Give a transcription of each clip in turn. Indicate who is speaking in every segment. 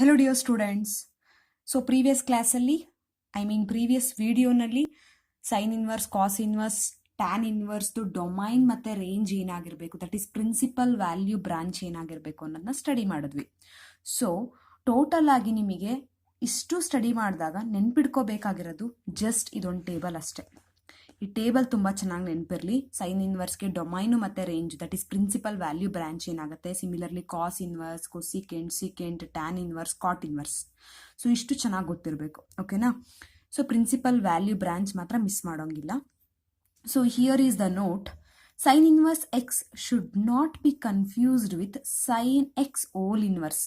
Speaker 1: Hello dear students. So previous ಕ್ಲಾಸಲ್ಲಿ previous ವಿಡಿಯೋನಲ್ಲಿ sine inverse, cos inverse, tan ಇನ್ವರ್ಸ್ದು domain ಮತ್ತು ರೇಂಜ್ ಏನಾಗಿರಬೇಕು, that is principal value branch ಏನಾಗಿರಬೇಕು ಅನ್ನೋದನ್ನ ಸ್ಟಡಿ ಮಾಡಿದ್ವಿ. ಸೊ ಟೋಟಲ್ ಆಗಿ ನಿಮಗೆ ಇಷ್ಟು ಸ್ಟಡಿ ಮಾಡಿದಾಗ ನೆನ್ಪಿಡ್ಕೋಬೇಕಾಗಿರೋದು ಜಸ್ಟ್ ಇದೊಂದು ಟೇಬಲ್ ಅಷ್ಟೇ. ಈ ಟೇಬಲ್ ತುಂಬ ಚೆನ್ನಾಗಿ ನೆನಪಿರಲಿ. ಸೈನ್ ಇನ್ವರ್ಸ್ಗೆ ಡೊಮೈನು ಮತ್ತು range, that is principal value branch ಏನಾಗುತ್ತೆ. Similarly cos inverse, cosecant, secant, tan inverse, cot inverse. So ಇಷ್ಟು ಚೆನ್ನಾಗಿ ಗೊತ್ತಿರಬೇಕು, ಓಕೆನಾ. ಸೊ ಪ್ರಿನ್ಸಿಪಲ್ ವ್ಯಾಲ್ಯೂ ಬ್ರಾಂಚ್ ಮಾತ್ರ ಮಿಸ್ ಮಾಡೋಂಗಿಲ್ಲ. So here is the note. Sine inverse x should not be confused with sine x whole inverse.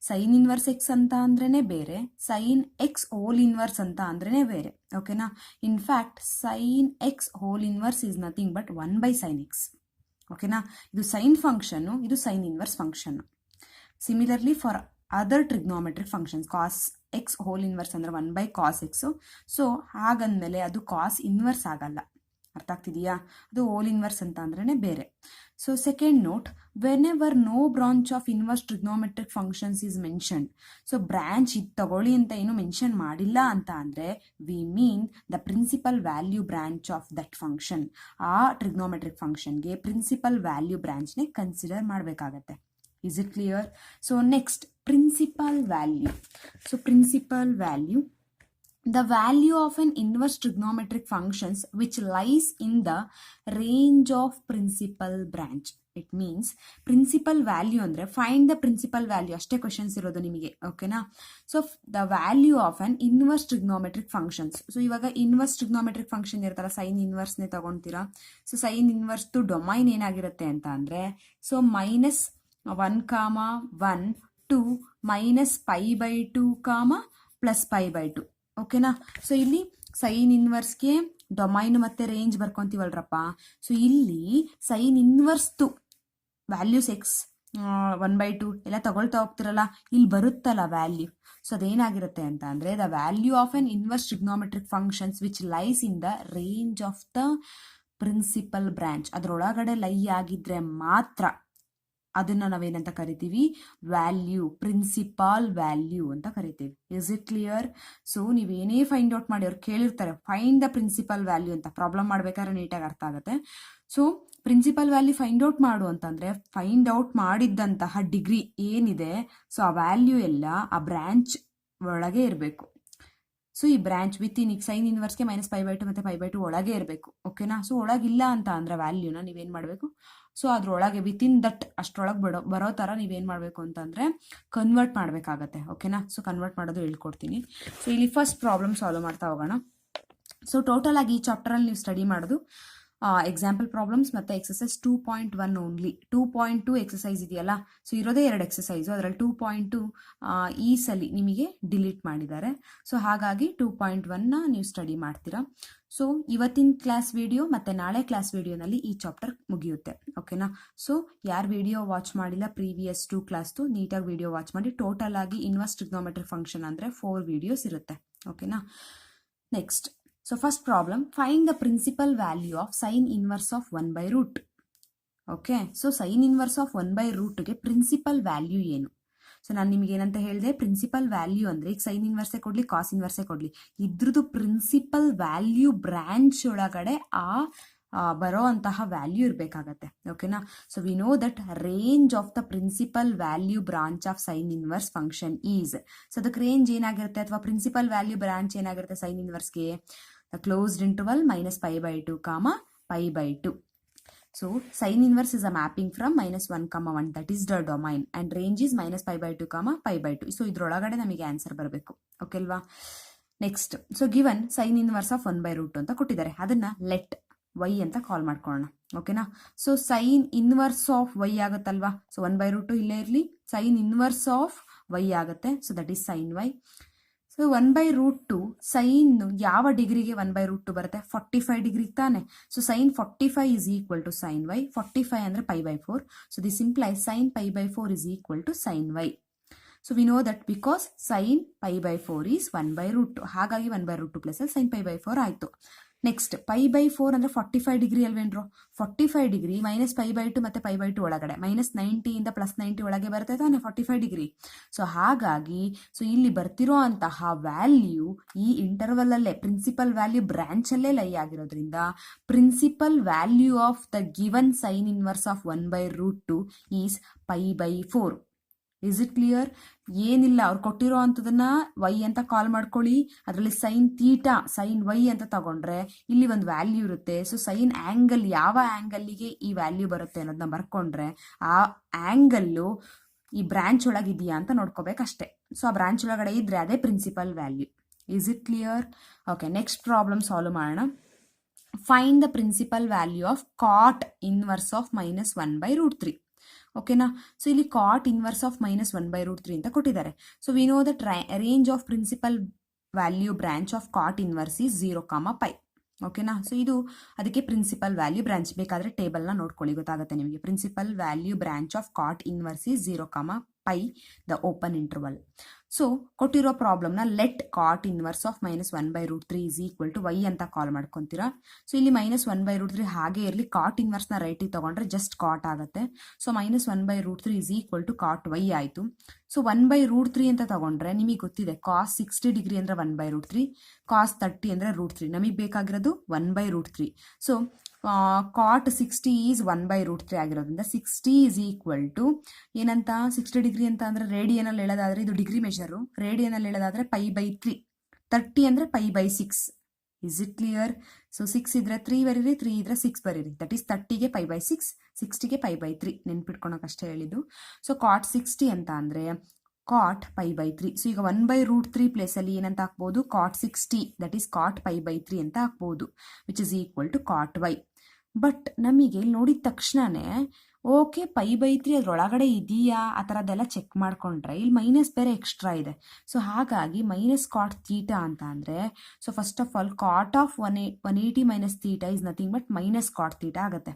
Speaker 1: Sine inverse x ಅಂತ ಅಂದ್ರೇ ಬೇರೆ, sign x whole inverse ಅಂತ ಅಂದ್ರೇ ಬೇರೆ, ಓಕೆನಾ. In fact sine x whole inverse is nothing but 1/sin x, ಓಕೆನಾ. ಇದು sine function, ಇದು sine inverse function. Similarly for other trigonometric functions, cos x whole inverse ಅಂದರೆ 1/cos x. ಸೊ ಹಾಗಂದಮೇಲೆ ಅದು cos inverse ಆಗಲ್ಲ. ಅರ್ಥ ಆಗ್ತಿದೆಯಾ? ಅದು ಓಲ್ ಇನ್ವರ್ಸ್ ಅಂತ ಅಂದ್ರೇ ಬೇರೆ. So second note, whenever no branch of inverse trigonometric functions is mentioned. So branch ಇದು ತಗೊಳ್ಳಿ ಅಂತ ಏನು ಮೆನ್ಷನ್ ಮಾಡಿಲ್ಲ ಅಂತ ಅಂದರೆ we mean the principal value branch of that function. ಆ ಟ್ರಿಗ್ನೋಮೆಟ್ರಿಕ್ ಫಂಕ್ಷನ್ಗೆ ಪ್ರಿನ್ಸಿಪಲ್ ವ್ಯಾಲ್ಯೂ ಬ್ರಾಂಚ್ನೇ ಕನ್ಸಿಡರ್ ಮಾಡಬೇಕಾಗತ್ತೆ. Is it clear? So next, principal value. So principal value, the value of an inverse trigonometric functions which lies in the range of principal branch. It means principal value ಅಂದರೆ find the principal value ಅಷ್ಟೇ questions ಇರೋದು ನಿಮಗೆ, ಓಕೆನಾ. So the value of an inverse trigonometric functions. So ಇವಾಗ inverse trigonometric function ಇರ್ತಾರ, sign ಇನ್ವರ್ಸ್ನೇ ತಗೊತೀರಾ. So sine ಇನ್ವರ್ಸ್ದು domain ಏನಾಗಿರುತ್ತೆ ಅಂತ ಅಂದರೆ, ಸೊ -1, 2 -π/2, +π/2, ಓಕೆನಾ. ಸೊ ಇಲ್ಲಿ ಸೈನ್ ಇನ್ವರ್ಸ್ಗೆ ಡೊಮೈನ್ ಮತ್ತೆ ರೇಂಜ್ ಬರ್ಕೊಂತೀವಲ್ರಪ್ಪ. ಸೊ ಇಲ್ಲಿ ಸೈನ್ ಇನ್ವರ್ಸ್ದು ವ್ಯಾಲ್ಯೂಸ್ ಎಕ್ಸ್ 1/2 ಎಲ್ಲ ತಗೊಳ್ತಾ ಹೋಗ್ತಿರಲ್ಲ, ಇಲ್ಲಿ ಬರುತ್ತಲ್ಲ ವ್ಯಾಲ್ಯೂ. ಸೊ ಅದೇನಾಗಿರುತ್ತೆ ಅಂತ ಅಂದರೆ the value of an inverse trigonometric functions which lies in the range of the principal branch. ಅದರೊಳಗಡೆ ಲೈ ಆಗಿದ್ರೆ ಮಾತ್ರ ಅದನ್ನು ನಾವೇನಂತ ಕರಿತೀವಿ? ವ್ಯಾಲ್ಯೂ, ಪ್ರಿನ್ಸಿಪಾಲ್ ವ್ಯಾಲ್ಯೂ ಅಂತ ಕರಿತೀವಿ. Is it clear? ಸೊ ನೀವೇನೇ ಫೈಂಡ್ ಔಟ್ ಮಾಡಿ, ಅವ್ರು ಕೇಳಿರ್ತಾರೆ ಫೈಂಡ್ ದ ಪ್ರಿನ್ಸಿಪಲ್ ವ್ಯಾಲ್ಯೂ ಅಂತ, ಪ್ರಾಬ್ಲಮ್ ಮಾಡ್ಬೇಕಾದ್ರೆ ನೀಟಾಗಿ ಅರ್ಥ ಆಗುತ್ತೆ. So principal value find out ಮಾಡು ಅಂತಂದರೆ, ಫೈಂಡ್ ಔಟ್ ಮಾಡಿದ್ದಂತಹ ಡಿಗ್ರಿ ಏನಿದೆ, ಸೊ ಆ ವ್ಯಾಲ್ಯೂ ಎಲ್ಲ ಆ ಬ್ರಾಂಚ್ ಒಳಗೆ ಇರಬೇಕು. ಸೊ ಈ ಬ್ರಾಂಚ್ ವಿತ್ ಇನ್ ಸೈನ್ ಇನ್ವರ್ಸ್ಗೆ -π/2 ಮತ್ತು π/2 ಒಳಗೆ ಇರಬೇಕು, ಓಕೆನಾ. ಸೊ ಒಳಗಿಲ್ಲ ಅಂತ ಅಂದರೆ ವ್ಯಾಲ್ಯೂನ ನೀವೇನು ಮಾಡಬೇಕು? ಸೊ ಅದ್ರೊಳಗೆ ವಿತಿನ್ ದಟ್ ಅಷ್ಟರೊಳಗೆ ಬರೋ ಥರ ನೀವೇನು ಮಾಡಬೇಕು ಅಂತಂದರೆ ಕನ್ವರ್ಟ್ ಮಾಡಬೇಕಾಗತ್ತೆ, ಓಕೆನಾ. ಸೊ ಕನ್ವರ್ಟ್ ಮಾಡೋದು ಹೇಳ್ಕೊಡ್ತೀನಿ. ಸೊ ಇಲ್ಲಿ ಫಸ್ಟ್ ಪ್ರಾಬ್ಲಮ್ ಸಾಲ್ವ್ ಮಾಡ್ತಾ ಹೋಗೋಣ. ಸೊ ಟೋಟಲ್ ಆಗಿ ಈ ಚಾಪ್ಟರಲ್ಲಿ ನೀವು ಸ್ಟಡಿ ಮಾಡೋದು ಎಕ್ಸಾಂಪಲ್ ಪ್ರಾಬ್ಲಮ್ಸ್ ಮತ್ತು ಎಕ್ಸಸೈಸ್ 2.1 ಓನ್ಲಿ. 2.2 ಎಕ್ಸಸೈಸ್ ಇದೆಯಲ್ಲ, ಸೊ ಇರೋದೇ 2 ಎಕ್ಸಸೈಸು, ಅದರಲ್ಲಿ 2.2 ಈ ಸಲ ನಿಮಗೆ ಡಿಲೀಟ್ ಮಾಡಿದ್ದಾರೆ. ಸೊ ಹಾಗಾಗಿ 2.1ನ ನೀವು ಸ್ಟಡಿ ಮಾಡ್ತೀರಾ. ಸೊ ಇವತ್ತಿನ ಕ್ಲಾಸ್ ವಿಡಿಯೋ ಮತ್ತು ನಾಳೆ ಕ್ಲಾಸ್ ವಿಡಿಯೋನಲ್ಲಿ ಈ ಚಾಪ್ಟರ್ ಮುಗಿಯುತ್ತೆ, ಓಕೆನಾ. ಸೊ ಯಾರು ವಿಡಿಯೋ ವಾಚ್ ಮಾಡಿಲ್ಲ ಪ್ರೀವಿಯಸ್ 2 ಕ್ಲಾಸ್ದು, ನೀಟಾಗಿ ವಿಡಿಯೋ ವಾಚ್ ಮಾಡಿ. ಟೋಟಲ್ ಆಗಿ ಇನ್ವರ್ಸ್ ಟ್ರಿಗ್ನೋಮೆಟ್ರಿಕ್ ಫಂಕ್ಷನ್ ಅಂದರೆ 4 ವಿಡಿಯೋಸ್ ಇರುತ್ತೆ, ಓಕೆನಾ. Next, so first problem, find the principal value of sine inverse of 1/√. Okay, so sine inverse of 1/√ಗೆ ಪ್ರಿನ್ಸಿಪಲ್ ವ್ಯಾಲ್ಯೂ ಏನು? ಸೊ ನಾನು ನಿಮ್ಗೆ ಏನಂತ ಹೇಳಿದೆ, ಪ್ರಿನ್ಸಿಪಲ್ ವ್ಯಾಲ್ಯೂ ಅಂದರೆ ಈಗ ಸೈನ್ ಇನ್ವರ್ಸೇ ಕೊಡಲಿ, ಕಾಸ್ ಇನ್ವರ್ಸೇ ಕೊಡಲಿ, ಇದ್ರದ್ದು ಪ್ರಿನ್ಸಿಪಲ್ ವ್ಯಾಲ್ಯೂ ಬ್ರಾಂಚ್ ಒಳಗಡೆ ಬರೋ ಅಂತಹ ವ್ಯಾಲ್ಯೂ ಇರಬೇಕಾಗತ್ತೆ, ಓಕೆನಾ. So we know that range of the principal value branch of sine inverse function is. So ಅದಕ್ಕೆ ರೇಂಜ್ ಏನಾಗಿರುತ್ತೆ ಅಥವಾ ಪ್ರಿನ್ಸಿಪಲ್ ವ್ಯಾಲ್ಯೂ ಬ್ರಾಂಚ್ ಏನಾಗಿರುತ್ತೆ ಸೈನ್ ಇನ್ವರ್ಸ್ಗೆ? The closed interval -π/2, π/2. So sin inverse is a mapping from -1, 1, that is the domain, and range is -π/2, π/2. So ಇದ್ರೊಳಗಡೆ ನಮಗೆ answer ಬರಬೇಕು, okay ಅಲ್ವಾ. Next, so given sine inverse of 1/√2 ಅಂತ ಕೊಟ್ಟಿದ್ದಾರೆ, ಅದನ್ನ ಲೆಟ್ y ಅಂತ ಕಾಲ್ ಮಾಡ್ಕೊಳ್ಳೋಣ, ಓಕೆನಾ. So sine inverse of y ಆಗುತ್ತಲ್ವಾ. ಸೊ 1/√2 ಇಲ್ಲೇ ಇರಲಿ, ಸೈನ್ ಇನ್ವರ್ಸ್ ಆಫ್ y ಆಗುತ್ತೆ. So that is sine y. So 1/√2 sine ಯಾವ ಡಿಗ್ರಿಗೆ 1/√2 ಬರುತ್ತೆ? 45 ಡಿಗ್ರಿ ತಾನೆ. So sine 45 is equal to sine y. 45 ಅಂದರೆ π/4. So this implies sine π/4 is equal to sine y. So we know that because sine π/4 is 1/√2, ಹಾಗಾಗಿ 1/√2 plus sine π/4 ಆಯಿತು. Next π/4 ಅಂದರೆ 45 degree ಅಲ್ವೇನ್ರು? 45 degree -π/2 ಮತ್ತು π/2 ಒಳಗಡೆ -90 ಇಂದ +90 ಒಳಗೆ ಬರುತ್ತೆ ತಾನೆ 45 ಡಿಗ್ರಿ. ಸೊ ಹಾಗಾಗಿ ಇಲ್ಲಿ ಬರ್ತಿರೋ ಅಂತಹ ವ್ಯಾಲ್ಯೂ ಈ ಇಂಟರ್ವಲ್ ಅಲ್ಲೇ ಪ್ರಿನ್ಸಿಪಲ್ ವ್ಯಾಲ್ಯೂ ಬ್ರಾಂಚ್ ಅಲ್ಲೇ ಲೈ ಆಗಿರೋದ್ರಿಂದ principal value of the given sine inverse of 1/√2 is π/4. Is it clear? ಏನಿಲ್ಲ, ಅವ್ರು ಕೊಟ್ಟಿರೋ ಅಂಥದನ್ನ ವೈ ಅಂತ ಕಾಲ್ ಮಾಡ್ಕೊಳ್ಳಿ, ಅದರಲ್ಲಿ ಸೈನ್ ಥೀಟಾ ಸೈನ್ ವೈ ಅಂತ ತಗೊಂಡ್ರೆ ಇಲ್ಲಿ ಒಂದು ವ್ಯಾಲ್ಯೂ ಇರುತ್ತೆ. ಸೊ ಸೈನ್ ಆ್ಯಂಗಲ್ ಯಾವ ಆ್ಯಂಗಲ್ಲಿಗೆ ಈ ವ್ಯಾಲ್ಯೂ ಬರುತ್ತೆ ಅನ್ನೋದನ್ನ ಬರ್ಕೊಂಡ್ರೆ ಆ ಆ್ಯಂಗಲ್ಲು ಈ ಬ್ರಾಂಚ್ ಒಳಗಿದೆಯಾ ಅಂತ ನೋಡ್ಕೋಬೇಕಷ್ಟೆ. ಸೊ ಆ ಬ್ರಾಂಚ್ ಒಳಗಡೆ ಇದ್ರೆ ಅದೇ principal value. Is it clear? Okay, next problem solve ಮಾಡೋಣ. Find the principal value of cot inverse of -1/√3. ಓಕೆನಾ? ಸೊ ಇಲ್ಲಿ ಕಾಟ್ ಇನ್ವರ್ಸ್ ಆಫ್ -1/√3 ಅಂತ ಕೊಟ್ಟಿದ್ದಾರೆ. So we know that range of principal value branch of cot inverse is 0, ಓಕೆನಾ? So ಇದು ಅದಕ್ಕೆ principal value branch. ಬೇಕಾದರೆ ಟೇಬಲ್ನ ನೋಡ್ಕೊಳ್ಳಿ, ಗೊತ್ತಾಗುತ್ತೆ ನಿಮಗೆ. Principal value branch of cot inverse is 0, the open interval. So ಕೊಟ್ಟಿರೋ ಪ್ರಾಬ್ಲಮ್ನ let cot inverse of -1/√3 is equal to y ಅಂತ ಕಾಲ್ ಮಾಡ್ಕೊತೀರಾ. ಸೊ ಇಲ್ಲಿ -1/√3 ಹಾಗೆ ಇರಲಿ, ಕಾಟ್ ಇನ್ವರ್ಸ್ನ ರೈಟಿಗೆ ತಗೊಂಡ್ರೆ ಜಸ್ಟ್ ಕಾಟ್ ಆಗುತ್ತೆ. So -1/√3 is equal to cot y ಆಯಿತು. ಸೊ 1/√3 ಅಂತ ತಗೊಂಡ್ರೆ ನಿಮಗೆ ಗೊತ್ತಿದೆ cos 60 ಡಿಗ್ರಿ ಅಂದರೆ 1/√3, cos 30 ಅಂದರೆ √3. ನಮಗೆ ಬೇಕಾಗಿರೋದು 1/√3. ಸೊ ಕಾಟ್ 60 ಈಸ್ 1/√3 ಆಗಿರೋದ್ರಿಂದ 60 ಈಸ್ ಈಕ್ವಲ್ ಟು ಏನಂತ, 60 ಡಿಗ್ರಿ ಅಂತ ಅಂದರೆ ರೇಡಿಯನಲ್ಲಿ ಹೇಳೋದಾದ್ರೆ ಇದು ಡಿಗ್ರಿ ಮೆಷರು, ರೇಡಿಯನಲ್ಲಿ ಹೇಳೋದಾದ್ರೆ π/3, 30 ಅಂದರೆ π/6. Is it clear? ಸೊ 6 ಇದ್ರೆ 3 ಬರೀರಿ, 3 ಇದ್ರೆ 6 ಬರೀರಿ. That is 30ಗೆ π/6, 60ಗೆ π/3. ನೆನ್ಪಿಟ್ಕೊಳಕಷ್ಟೇ ಹೇಳಿದ್ದು. ಸೊ ಕಾಟ್ 60 ಅಂತ ಅಂದರೆ ಕಾಟ್ π/3. ಸೊ ಈಗ 1/√3 ಪ್ಲೇಸಲ್ಲಿ ಏನಂತ ಹಾಕ್ಬೋದು, ಕಾಟ್ 60, ದಟ್ ಈಸ್ ಕಾಟ್ π/3 ಅಂತ ಹಾಕ್ಬೋದು, which is equal to cot y. But ನಮಗೆ ಇಲ್ಲಿ ನೋಡಿದ ತಕ್ಷಣನೇ ಓಕೆ π/3 ಅದರೊಳಗಡೆ ಇದೆಯಾ ಆ ಥರದ್ದೆಲ್ಲ ಚೆಕ್ ಮಾಡ್ಕೊಂಡ್ರೆ ಇಲ್ಲಿ ಮೈನಸ್ ಬೇರೆ ಎಕ್ಸ್ಟ್ರಾ ಇದೆ. ಸೊ ಹಾಗಾಗಿ ಕಾಟ್ ಥೀಟಾ ಅಂತ ಅಂದರೆ, so first of all cot of 180 - theta is nothing but cot theta ಆಗುತ್ತೆ.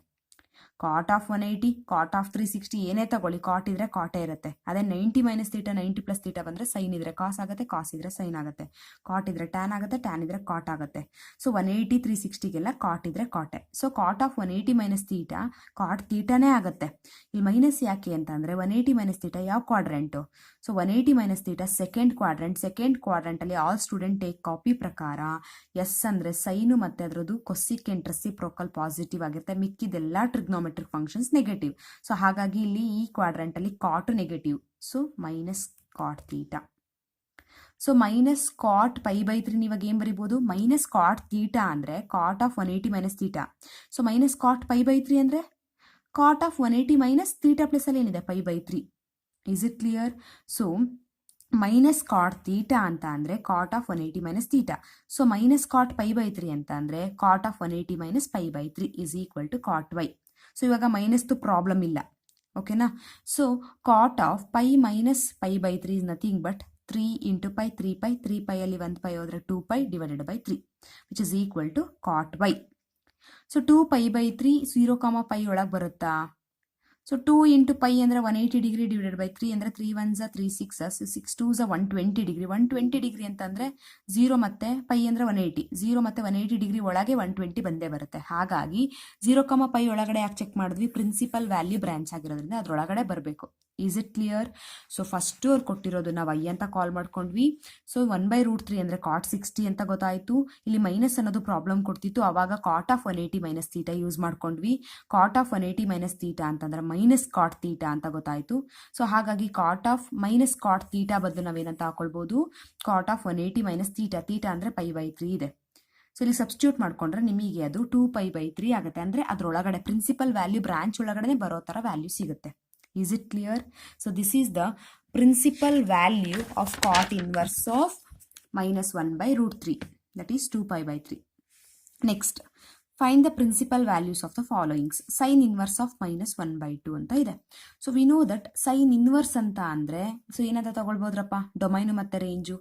Speaker 1: ಕಾಟ್ ಆಫ್ 180, ಕಾಟ್ ಆಫ್ 360 ಏನೇ ತಗೊಳ್ಳಿ, ಕಾಟ್ ಇದ್ರೆ ಕಾಟೇ ಇರುತ್ತೆ. ಅದೇ 90 - ಥೀಟಾ, 90 + ಥೀಟಾ ಬಂದರೆ ಸೈನ್ ಇದ್ರೆ ಕಾಸ್ ಆಗುತ್ತೆ, ಕಾಸ್ ಇದ್ರೆ ಸೈನ್ ಆಗುತ್ತೆ, ಕಾಟ್ ಇದ್ರೆ ಟ್ಯಾನ್ ಆಗುತ್ತೆ, ಟ್ಯಾನ್ ಇದ್ರೆ ಕಾಟ್ ಆಗುತ್ತೆ. ಸೊ 180, 360ಗೆಲ್ಲ ಕಾಟ್ ಇದ್ರೆ Kaate. So cot of 180 - theta ಕಾಟ್ ಥೀಟಾನೇ ಆಗುತ್ತೆ. ಇಲ್ಲಿ ಮೈನಸ್ ಯಾಕೆ ಅಂತ ಅಂದರೆ 180 - ಥೀಟಾ ಯಾವ ಕ್ವಾಡ್ರೆಂಟು? ಸೊ 180 - ಥೀಟಾ ಸೆಕೆಂಡ್ ಕ್ವಾಡ್ರೆಂಟಲ್ಲಿ ಆಲ್ ಸ್ಟೂಡೆಂಟ್ ಟೇಕ್ ಕಾಪಿ ಪ್ರಕಾರ ಎಸ್ ಅಂದರೆ ಸೈನು ಮತ್ತು ಅದರದ್ದು ಕೊಸಿಕೆಂಟ್ ರೆಸಿಪ್ರೋಕಲ್ ಪಾಸಿಟಿವ್ ಆಗಿರುತ್ತೆ, ಮಿಕ್ಕಿದೆಲ್ಲ ಟ್ರಿಗ್ನೋಮೆಟ್ರಿಕ್ ಫಂಕ್ಷನ್ಸ್ ನೆಗೆಟಿವ್. ಸೊ ಹಾಗಾಗಿ ಇಲ್ಲಿ ಈ ಕ್ವಾಡ್ರೆಂಟಲ್ಲಿ cot negative. So cot theta. So cot π/3 ನೀವಾಗ ಏನು ಬರಿಬೋದು, ಕಾಟ್ ಥೀಟಾ ಅಂದರೆ cot of 180 - theta. So cot π/3 ಅಂದರೆ ಕಾಟ್ ಆಫ್ 180 - ಥೀಟಾ ಪ್ಲಸಲ್ಲಿ ಏನಿದೆ π/3. Is it clear? So cot theta ಅಂತ ಅಂದರೆ cot of 180 - theta. So cot π/3 ಅಂತ ಅಂದರೆ cot of 180 - π/3 is equal to cot y. So ಇವಾಗ ಮೈನಸ್ದು ಪ್ರಾಬ್ಲಮ್ ಇಲ್ಲ, ಓಕೆನಾ? So cot of π - π/3 is nothing but 3 × π, 3π, 3π ಅಲ್ಲಿ 1π ಹೋದರೆ 2π / 3 which is equal to cot y. So 2π/3 0, ಒಳಗೆ ಬರುತ್ತಾ? ಸೊ 2 × π ಅಂದರೆ 180 ಡಿಗ್ರಿ / 3 ಅಂದರೆ 3 1s 3 6s 6 2s 120 degree. 120 degree ಅಂತಂದರೆ 0 ಮತ್ತು π ಅಂದರೆ 180, 0 ಮತ್ತು 180 ಡಿಗ್ರಿ ಒಳಗೆ 120 ಬಂದೇ ಬರುತ್ತೆ. ಹಾಗಾಗಿ 0, π ಒಳಗಡೆ ಯಾಕೆ ಚೆಕ್ ಮಾಡಿದ್ವಿ? ಪ್ರಿನ್ಸಿಪಲ್ ವ್ಯಾಲ್ಯೂ ಬ್ರಾಂಚ್ ಆಗಿರೋದ್ರಿಂದ ಅದರೊಳಗಡೆ ಬರಬೇಕು. Is it clear? So first ಅವ್ರು ಕೊಟ್ಟಿರೋದು ನಾವು ಐ ಅಂತ ಕಾಲ್ ಮಾಡ್ಕೊಂಡ್ವಿ. ಸೊ 1/√3 ಅಂದರೆ ಕಾಟ್ 60 ಅಂತ ಗೊತ್ತಾಯಿತು. ಇಲ್ಲಿ ಮೈನಸ್ ಅನ್ನೋದು ಪ್ರಾಬ್ಲಮ್ ಕೊಡ್ತಿತ್ತು, ಆವಾಗ ಕಾಟ್ ಆಫ್ 180 - ಥೀಟಾ ಯೂಸ್ ಮಾಡ್ಕೊಂಡ್ವಿ. ಕಾಟ್ ಆಫ್ 180 - ಥೀಟಾ ಅಂತಂದ್ರೆ ಕಾಟ್ ಥೀಟಾ ಅಂತ ಗೊತ್ತಾಯಿತು. ಸೊ ಹಾಗಾಗಿ ಕಾಟ್ ಆಫ್ ಕಾಟ್ ಥೀಟಾ ಬದಲು ನಾವೇನಂತ ಹಾಕೊಳ್ಬೋದು, ಕಾಟ್ ಆಫ್ 180 - ಥೀಟಾ. ಥೀಟಾ ಅಂದರೆ π/3 ಇದೆ. ಸೊ ಇಲ್ಲಿ ಸಬ್ಸ್ಟಿಟ್ಯೂಟ್ ಮಾಡ್ಕೊಂಡ್ರೆ ನಿಮಗೆ ಅದು 2π/3 ಆಗುತ್ತೆ. ಅಂದರೆ ಅದರೊಳಗಡೆ ಪ್ರಿನ್ಸಿಪಲ್ ವ್ಯಾಲ್ಯೂ ಬ್ರಾಂಚ್ ಒಳಗಡೆ ಬರೋ ಥರ ವ್ಯಾಲ್ಯೂ ಸಿಗುತ್ತೆ. Is it clear? So this is the principal value of cot inverse of -1/√3, that is 2π/3. Next, find the principal values of the followings. Sin inverse of -1/2 ಅಂತ ಇದೆ. So we know that sine inverse ಅಂತ ಅಂದರೆ, so ಏನಂತ ತಗೊಳ್ಬೋದ್ರಪ್ಪ, domain ಮತ್ತು range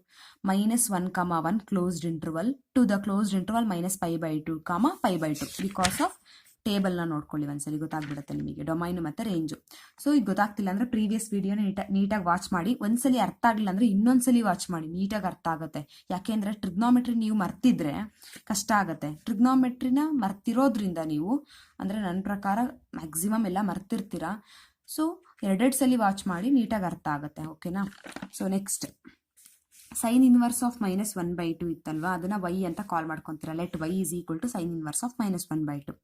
Speaker 1: -1, 1 closed interval to the closed interval -π/2, π/2 because of ಟೇಬಲ್ನ ನೋಡ್ಕೊಳ್ಳಿ ಒಂದ್ಸಲಿ, ಗೊತ್ತಾಗ್ಬಿಡುತ್ತೆ ನಿಮಗೆ ಡೊಮೈನು ಮತ್ತು ರೇಂಜು. ಸೊ ಇದು ಗೊತ್ತಾಗ್ತಿಲ್ಲ ಅಂದರೆ ಪ್ರೀವಿಯಸ್ ವಿಡಿಯೋನ ನೀಟಾಗಿ ವಾಚ್ ಮಾಡಿ. ಒಂದ್ಸಲಿ ಅರ್ಥ ಆಗಲಿಲ್ಲ ಅಂದರೆ ಇನ್ನೊಂದ್ಸಲಿ ವಾಚ್ ಮಾಡಿ, ನೀಟಾಗಿ ಅರ್ಥ ಆಗುತ್ತೆ. ಯಾಕೆಂದರೆ ಟ್ರಿಗ್ನೋಮೆಟ್ರಿ ನೀವು ಮರ್ತಿದ್ರೆ ಕಷ್ಟ ಆಗುತ್ತೆ. ಟ್ರಿಗ್ನೋಮೆಟ್ರಿನ ಮರ್ತಿರೋದ್ರಿಂದ ನೀವು, ಅಂದರೆ ನನ್ನ ಪ್ರಕಾರ ಮ್ಯಾಕ್ಸಿಮಮ್ ಎಲ್ಲ ಮರ್ತಿರ್ತೀರ. ಸೊ ಎರಡೆರಡು ಸಲ ವಾಚ್ ಮಾಡಿ, ನೀಟಾಗಿ ಅರ್ಥ ಆಗುತ್ತೆ. ಓಕೆನಾ? So next sine inverse of -1/2 ಇತ್ತಲ್ವಾ, ಅದನ್ನು y ಅಂತ ಕಾಲ್ ಮಾಡ್ಕೊತೀರಾ. Let y is equal to sine inverse of -1/2.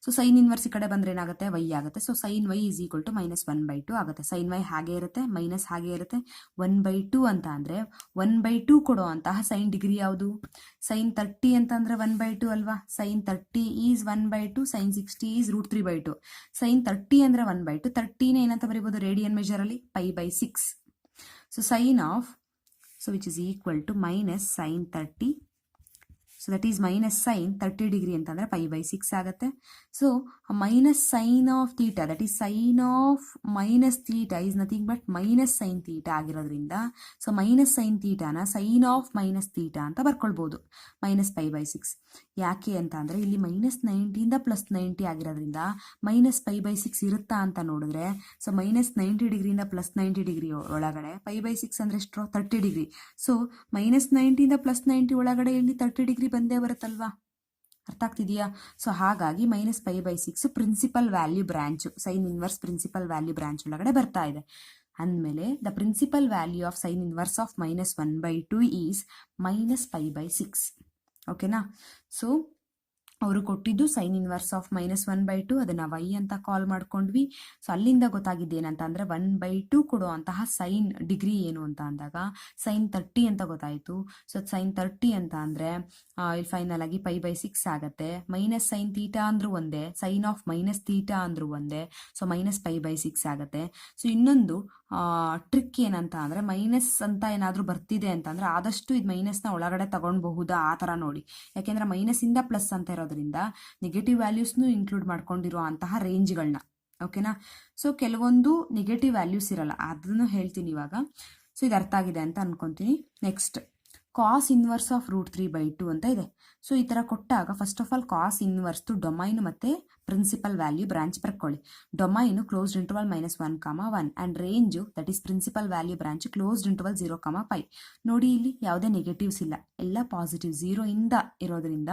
Speaker 1: So sine inverse ಈ ಕಡೆ ಬಂದರೆ ಏನಾಗುತ್ತೆ, y ಆಗುತ್ತೆ. So sine y is equal to -1/2 ಆಗುತ್ತೆ. ಸೈನ್ y ಹಾಗೆ ಇರುತ್ತೆ, ಮೈನಸ್ ಹಾಗೆ ಇರುತ್ತೆ. 1/2 ಅಂತ ಅಂದರೆ 1/2 ಕೊಡೋ ಅಂತಹ ಸೈನ್ ಡಿಗ್ರಿ ಯಾವುದು? ಸೈನ್ 30 ಅಂತ ಅಂದರೆ 1/2 ಅಲ್ವಾ. Sine 30 is 1/2, sine 60 is √3/2. Sine 30 ಅಂದರೆ 1/2, 30ನೇ ಏನಂತ ಬರೀಬೋದು ರೇಡಿಯನ್ ಮೆಜರಲ್ಲಿ? π/6. So sine of, so which is equal to minus sin 30. So that is minus sin 30 degree ಅಂತಂದರೆ π/6 ಆಗುತ್ತೆ. So minus sine of theta, that is sine of minus theta is nothing but minus sine theta ಆಗಿರೋದ್ರಿಂದ, so minus sine ಥೀಟಾನ sine of minus theta ಅಂತ ಬರ್ಕೊಳ್ಬೋದು, minus π/6. ಯಾಕೆ ಅಂತ ಅಂದರೆ ಇಲ್ಲಿ -90 +90 ಆಗಿರೋದ್ರಿಂದ -π/6 ಇರುತ್ತಾ ಅಂತ ನೋಡಿದ್ರೆ, ಸೊ -90 ಡಿಗ್ರಿಯಿಂದ +90 ಡಿಗ್ರಿ ಒಳಗಡೆ π/6 ಅಂದರೆ ಎಷ್ಟು? 30 ಡಿಗ್ರಿ. ಸೊ -90 +90 ಒಳಗಡೆ ಇಲ್ಲಿ 30 ಡಿಗ್ರಿ ಬಂದೇ ಬರುತ್ತಲ್ವಾ. ಅರ್ಥ ಆಗ್ತಿದೆಯಾ? ಸೊ ಹಾಗಾಗಿ -π/6 principal value branch, sine inverse principal value branch ಒಳಗಡೆ ಬರ್ತಾ ಇದೆ. ಅಂದಮೇಲೆ the principal value of sine inverse of -1/2 is -π/6. ಓಕೆನಾ? ಸೊ ಅವರು ಕೊಟ್ಟಿದ್ದು ಸೈನ್ ಇನ್ವರ್ಸ್ ಆಫ್ -1/2, ಅದನ್ನು y ಅಂತ ಕಾಲ್ ಮಾಡ್ಕೊಂಡ್ವಿ. ಸೊ ಅಲ್ಲಿಂದ ಗೊತ್ತಾಗಿದ್ದೇನಂತ ಅಂದರೆ 1/2 ಕೊಡೋ ಅಂತಹ ಸೈನ್ ಡಿಗ್ರಿ ಏನು ಅಂತ ಅಂದಾಗ ಸೈನ್ 30 ಅಂತ ಗೊತ್ತಾಯಿತು. ಸೊ ಸೈನ್ 30 ಅಂತ ಅಂದರೆ ಇಲ್ಲಿ ಫೈನಲ್ ಆಗಿ π/6 ಆಗುತ್ತೆ. ಮೈನಸ್ ಸೈನ್ ತೀಟಾ ಅಂದ್ರೂ ಒಂದೇ, ಸೈನ್ ಆಫ್ ಮೈನಸ್ ತೀಟಾ ಅಂದ್ರೂ ಒಂದೇ. ಸೊ -π/6 ಆಗುತ್ತೆ. ಸೊ ಇನ್ನೊಂದು ಟ್ರಿಕ್ ಏನಂತ ಅಂದರೆ, ಮೈನಸ್ ಅಂತ ಏನಾದರೂ ಬರ್ತಿದೆ ಅಂತಂದರೆ ಆದಷ್ಟು ಇದು ಮೈನಸ್ನ ಒಳಗಡೆ ತಗೊಳ್ಬಹುದಾ ಆ ಥರ ನೋಡಿ. ಯಾಕೆಂದರೆ ಮೈನಸ್ಸಿಂದ ಪ್ಲಸ್ ಅಂತ ಇರೋದ್ರಿಂದ ನೆಗೆಟಿವ್ ವ್ಯಾಲ್ಯೂಸ್ನು ಇನ್ಕ್ಲೂಡ್ ಮಾಡ್ಕೊಂಡಿರೋ ಅಂತಹ ರೇಂಜ್ಗಳನ್ನ. ಓಕೆನಾ? ಸೊ ಕೆಲವೊಂದು ನೆಗೆಟಿವ್ ವ್ಯಾಲ್ಯೂಸ್ ಇರಲ್ಲ, ಅದನ್ನು ಹೇಳ್ತೀನಿ ಇವಾಗ. ಸೊ ಇದು ಅರ್ಥ ಆಗಿದೆ ಅಂತ ಅನ್ಕೊತೀನಿ. ನೆಕ್ಸ್ಟ್ ಕಾಸ್ ಇನ್ವರ್ಸ್ ಆಫ್ √3/2 ಅಂತ ಇದೆ. ಸೊ ಈ ಥರ ಕೊಟ್ಟಾಗ ಫಸ್ಟ್ ಆಫ್ ಆಲ್ ಕಾಸ್ ಇನ್ವರ್ಸ್ದು ಡೊಮೈನ್ ಮತ್ತು ಪ್ರಿನ್ಸಿಪಲ್ ವ್ಯಾಲ್ಯೂ ಬ್ರಾಂಚ್ ಬರ್ಕೊಳ್ಳಿ. Domain closed interval -1, and range that is principal value branch closed interval 0, π. ನೋಡಿ ಇಲ್ಲಿ ಯಾವುದೇ ನೆಗೆಟಿವ್ಸ್ ಇಲ್ಲ, ಎಲ್ಲ ಪಾಸಿಟಿವ್ 0 ಇಂದ ಇರೋದ್ರಿಂದ.